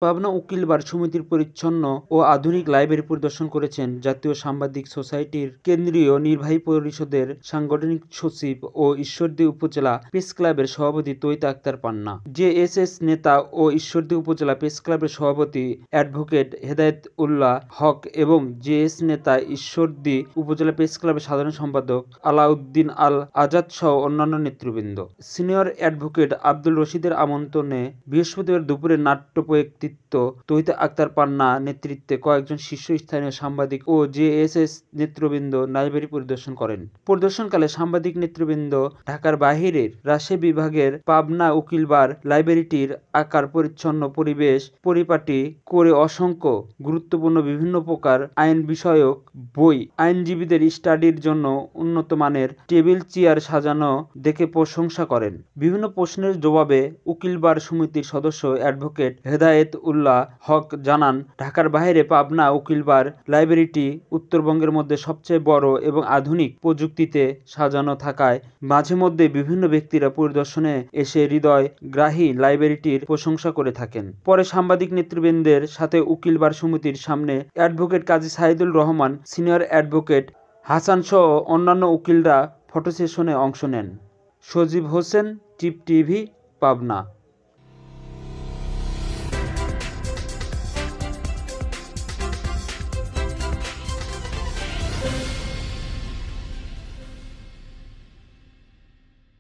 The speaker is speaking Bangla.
পাবনা উকিল বার সমিতির পরিচ্ছন্ন ও আধুনিক লাইব্রেরি পরিদর্শন করেছেন জাতীয় সাংবাদিক সোসাইটির কেন্দ্রীয় নির্বাহী পরিষদের সাংগঠনিক সচিব ও ঈশ্বরদী উপজেলা প্রেস ক্লাবের সভাপতি তৈত আক্তার পান্না। জেএসএস নেতা ও ঈশ্বরদী উপজেলা প্রেস ক্লাবের সভাপতি অ্যাডভোকেট হেদায়েত উল্লাহ হক এবং জেএস নেতা ঈশ্বরদী উপজেলা প্রেস ক্লাবের সাধারণ সম্পাদক আলাউদ্দিন আল আজাদ সহ অন্যান্য নেতৃবৃন্দ। সিনিয়র অ্যাডভোকেট আব্দুল রশিদের আমন্ত্রণে বৃহস্পতিবার দুপুরে নাট্যপ্রয়ক্তিত্ব তৈত আক্তার পান্না নেতৃত্বে কয়েকজন শীর্ষস্থানীয় সাংবাদিক ও জেএসএস নেতৃবৃন্দ লাইব্রেরি পরিদর্শন করেন। পরিদর্শনকালে সাংবাদিক নেতৃবৃন্দ ঢাকার বাহিরের রাজশাহী বিভাগের পাবনা উকিল বার লাইব্রেরিটির আকার পরিচ্ছন্ন পরিবেশ পরিপাটি করে অসংখ্য গুরুত্বপূর্ণ বিভিন্ন প্রকার আইন বিষয়ক বই, আইনজীবীদের স্টাডির জন্য উন্নত মানের টেবিল চেয়ার সাজানো দেখে প্রশংসা করেন। বিভিন্ন প্রশ্নের জবাবে উকিল বার সমিতির সদস্য অ্যাডভোকেট হেদায়েত উল্লাহ হক জানান, ঢাকার বাইরে পাবনা উকিল বার লাইব্রেরিটি উত্তরবঙ্গের মধ্যে সবচেয়ে বড় এবং আধুনিক প্রযুক্তিতে সাজানো থাকায় মাঝে মধ্যে বিভিন্ন ব্যক্তিরা পরিদর্শনে এসে হৃদয়গ্রাহী লাইব্রেরিটির প্রশংসা করে থাকেন। পরে সাংবাদিক নেতৃবৃন্দের সাথে উকিল বার সমিতির সামনে অ্যাডভোকেট কাজী সাইদুর রহমান, সিনিয়র অ্যাডভোকেট হাসান সহ অন্যান্য উকিলরা ফটো সেশনে অংশ নেন। সজীব হোসেন, টিপ টিভি, পাবনা।